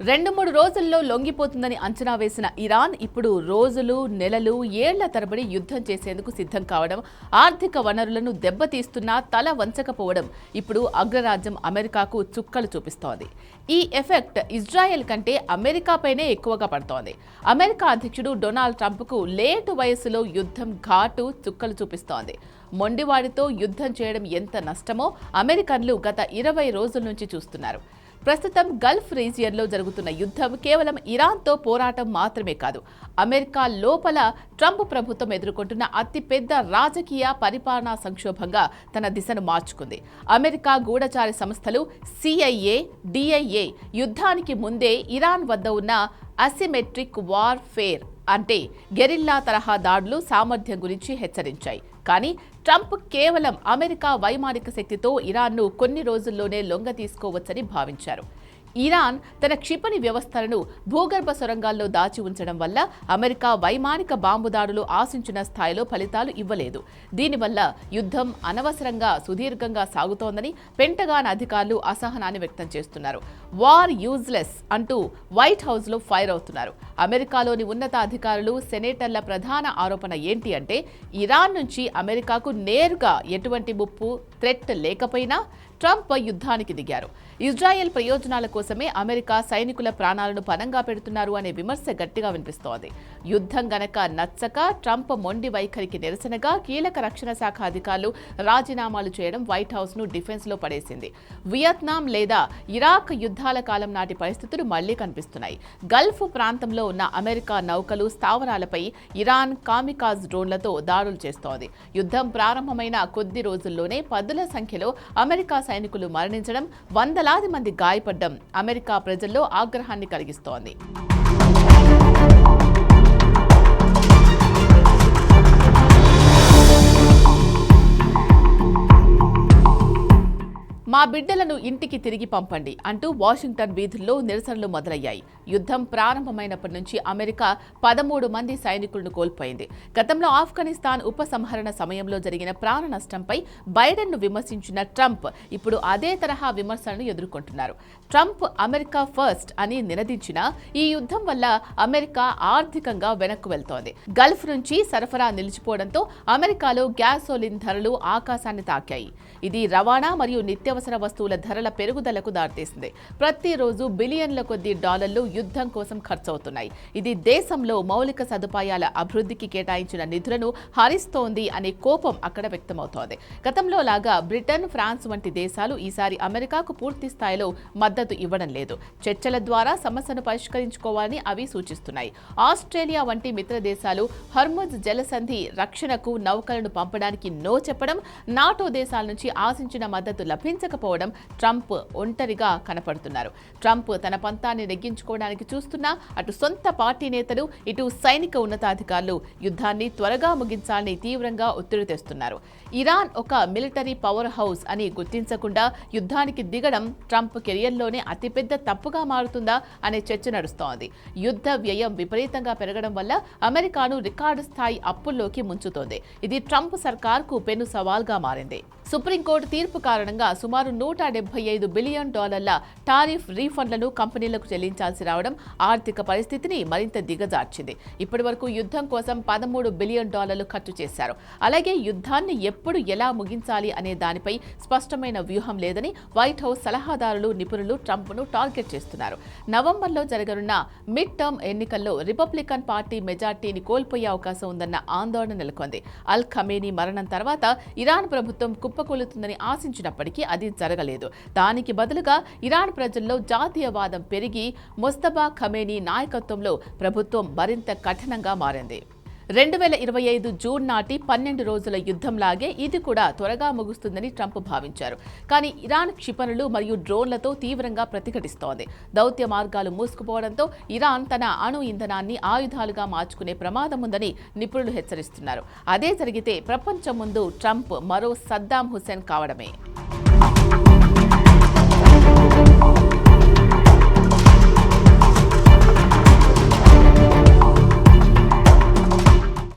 2-3 రోజుల్లో లొంగిపోతుందని అంచనా వేసిన ఇరాన్ ఇప్పుడు రోజులు, నెలలు, ఏళ్ల తరబడి యుద్ధం చేసేందుకు సిద్ధం కావడం, ఆర్థిక వనరులను దెబ్బతీస్తున్నా తల వంచకపోవడం ఇప్పుడు అగ్రరాజ్యం అమెరికాకు చుక్కలు చూపిస్తోంది. ఈ ఎఫెక్ట్ ఇజ్రాయెల్ కంటే అమెరికాపైనే ఎక్కువగా పడుతోంది. అమెరికా అధ్యక్షుడు డొనాల్డ్ ట్రంప్కు లేటు వయసులో యుద్ధం ఘాటు చుక్కలు చూపిస్తోంది. మొండివాడితో యుద్ధం చేయడం ఎంత నష్టమో అమెరికన్లు గత 20 రోజుల నుంచి చూస్తున్నారు. ప్రస్తుతం గల్ఫ్ రీజియన్లో జరుగుతున్న యుద్ధం కేవలం ఇరాన్తో పోరాటం మాత్రమే కాదు, అమెరికా లోపల ట్రంప్ ప్రభుత్వం ఎదుర్కొంటున్న అతిపెద్ద రాజకీయ పరిపాలనా సంక్షోభంగా తన దిశను మార్చుకుంది. అమెరికా గూఢచారి సంస్థలు CIA, DIA యుద్ధానికి ముందే ఇరాన్ వద్ద ఉన్న అసిమెట్రిక్ వార్ఫేర్ అంటే గెరిల్లా తరహా దాడులు సామర్థ్యం గురించి హెచ్చరించాయి. కానీ ట్రంప్ కేవలం అమెరికా వైమానిక శక్తితో ఇరాన్ను కొన్ని రోజుల్లోనే లొంగ తీసుకోవచ్చని భావించారు. ఇరాన్ తన క్షిపణి వ్యవస్థలను భూగర్భ సొరంగాల్లో దాచి ఉంచడం వల్ల అమెరికా వైమానిక బాంబు దాడులు ఆశించిన స్థాయిలో ఫలితాలు ఇవ్వలేదు. దీనివల్ల యుద్ధం అనవసరంగా సుదీర్ఘంగా సాగుతోందని పెంటగాన్ అధికారులు అసహనాన్ని వ్యక్తం చేస్తున్నారు. వార్ యూజ్లెస్ అంటూ వైట్ హౌస్లో ఫైర్ అవుతున్నారు. అమెరికాలోని ఉన్నతాధికారులు, సెనేటర్ల ప్రధాన ఆరోపణ ఏంటి అంటే ఇరాన్ నుంచి అమెరికాకు నేరుగా ఎటువంటి ముప్పు, థ్రెట్ లేకపోయినా ట్రంప్ యుద్ధానికి దిగారు. ఇజ్రాయెల్ ప్రయోజనాల కోసమే అమెరికా సైనికుల ప్రాణాలను పణంగా పెడుతున్నారు అనే విమర్శ గట్టిగా వినిపిస్తోంది. యుద్ధం గనక నచ్చక ట్రంప్ మొండి వైఖరికి నిరసనగా కీలక రక్షణ శాఖ అధికారులు రాజీనామాలు చేయడం వైట్ హౌస్ ను డిఫెన్స్ లో పడేసింది. వియత్నాం లేదా ఇరాక్ యుద్ధాల కాలం నాటి పరిస్థితులు మళ్లీ కనిపిస్తున్నాయి. గల్ఫ్ ప్రాంతంలో ఉన్న అమెరికా నౌకలు, స్థావరాలపై ఇరాన్ కామికాజ్ డ్రోన్లతో దాడులు చేస్తోంది. యుద్ధం ప్రారంభమైన కొద్ది రోజుల్లోనే పదుల సంఖ్యలో అమెరికా సైనికులు మరణించడం, వందలాది మంది గాయపడ్డం అమెరికా ప్రజల్లో ఆగ్రహాన్ని కలిగిస్తోంది. మా బిడ్డలను ఇంటికి తిరిగి పంపండి అంటూ వాషింగ్టన్ వీధుల్లో నిరసనలు మొదలయ్యాయి. యుద్ధం ప్రారంభమైనప్పటి నుంచి అమెరికా 13 మంది సైనికులను కోల్పోయింది. గతంలో ఆఫ్ఘనిస్తాన్ ఉపసంహరణ సమయంలో జరిగిన ప్రాణ నష్టంపై బైడెన్ను విమర్శించిన ట్రంప్ ఇప్పుడు అదే తరహా విమర్శలను ఎదుర్కొంటున్నారు. ట్రంప్ అమెరికా ఫస్ట్ అని నినదించినా ఈ యుద్ధం వల్ల అమెరికా ఆర్థికంగా వెనక్కు వెళ్తోంది. గల్ఫ్ నుంచి సరఫరా నిలిచిపోవడంతో అమెరికాలో గ్యాసోలిన్ ధరలు ఆకాశాన్ని తాకాయి. ఇది రవాణా మరియు నిత్యావసర వస్తువుల ధరల పెరుగుదలకు దారితీసింది. ప్రతిరోజు బిలియన్ల కొద్దీ డాలర్లు యుద్ధం కోసం ఖర్చవుతున్నాయి. ఇది దేశంలో మౌలిక సదుపాయాల అభివృద్ధికి కేటాయించిన నిధులను హరిస్తోంది అనే కోపం అక్కడ వ్యక్తమవుతోంది. గతంలో లాగా బ్రిటన్, ఫ్రాన్స్ వంటి దేశాలు ఈసారి అమెరికాకు పూర్తి స్థాయిలో మద్దతు ఇవ్వడం లేదు. చర్చల ద్వారా సమస్యను పరిష్కరించుకోవాలని అవి సూచిస్తున్నాయి. ఆస్ట్రేలియా వంటి మిత్ర దేశాలు హర్ముజ్ జలసంధి రక్షణకు నౌకలను పంపడానికి నో చెప్పడం, నాటో దేశాల నుంచి ఆశించిన మద్దతు లభించకపోవడం ట్రంప్ ఒంటరిగా కనపడుతున్నారు. ట్రంప్ తన పంతాన్ని నెగ్గించుకోవడానికి చూస్తున్నా అటు సొంత పార్టీ నేతలు, ఇటు సైనిక ఉన్నతాధికారులు యుద్ధాన్ని త్వరగా ముగించాలని తీవ్రంగా ఒత్తిడి తెస్తున్నారు. ఇరాన్ ఒక మిలిటరీ పవర్ హౌస్ అని గుర్తించకుండా యుద్ధానికి దిగడం ట్రంప్ కెరియర్లోనే అతిపెద్ద తప్పుగా మారుతుందా అనే చర్చ నడుస్తోంది. యుద్ధ వ్యయం విపరీతంగా పెరగడం వల్ల అమెరికాను రికార్డు స్థాయి అప్పుల్లోకి ముంచుతోంది. ఇది ట్రంప్ సర్కార్కు పెను సవాల్గా మారింది. సుప్రీంకోర్టు తీర్పు కారణంగా సుమారు $175 బిలియన్ టారిఫ్ రీఫండ్లను కంపెనీలకు చెల్లించాల్సి రావడం ఆర్థిక పరిస్థితిని మరింత దిగజార్చింది. ఇప్పటి వరకు యుద్ధం కోసం $13 బిలియన్ ఖర్చు చేశారు. అలాగే యుద్ధాన్ని ఎప్పుడు ఎలా ముగించాలి అనే దానిపై స్పష్టమైన వ్యూహం లేదని వైట్ హౌస్ సలహాదారులు, నిపుణులు ట్రంప్ను టార్గెట్ చేస్తున్నారు. నవంబర్లో జరగనున్న మిడ్ టర్మ్ ఎన్నికల్లో రిపబ్లికన్ పార్టీ మెజార్టీని కోల్పోయే అవకాశం ఉందన్న ఆందోళన నెలకొంది. అల్ ఖమేనీ మరణం తర్వాత ఇరాన్ ప్రభుత్వం కుప్పకూలుతుందని ఆశించినప్పటికీ అది జరగలేదు. దానికి బదులుగా ఇరాన్ ప్రజల్లో జాతీయవాదం పెరిగి ముస్తఫా ఖమేనీ నాయకత్వంలో ప్రభుత్వం మరింత కఠినంగా మారింది. 2025 జూన్ నాటి 12 రోజుల యుద్ధంలాగే ఇది కూడా త్వరగా ముగుస్తుందని ట్రంప్ భావించారు. కానీ ఇరాన్ క్షిపణులు మరియు డ్రోన్లతో తీవ్రంగా ప్రతిఘటిస్తోంది. దౌత్య మార్గాలు మూసుకుపోవడంతో ఇరాన్ తన అణు ఇంధనాన్ని ఆయుధాలుగా మార్చుకునే ప్రమాదం ఉందని నిపుణులు హెచ్చరిస్తున్నారు. అదే జరిగితే ప్రపంచం ముందు ట్రంప్ మరో సద్దాం హుస్సేన్ కావడమే.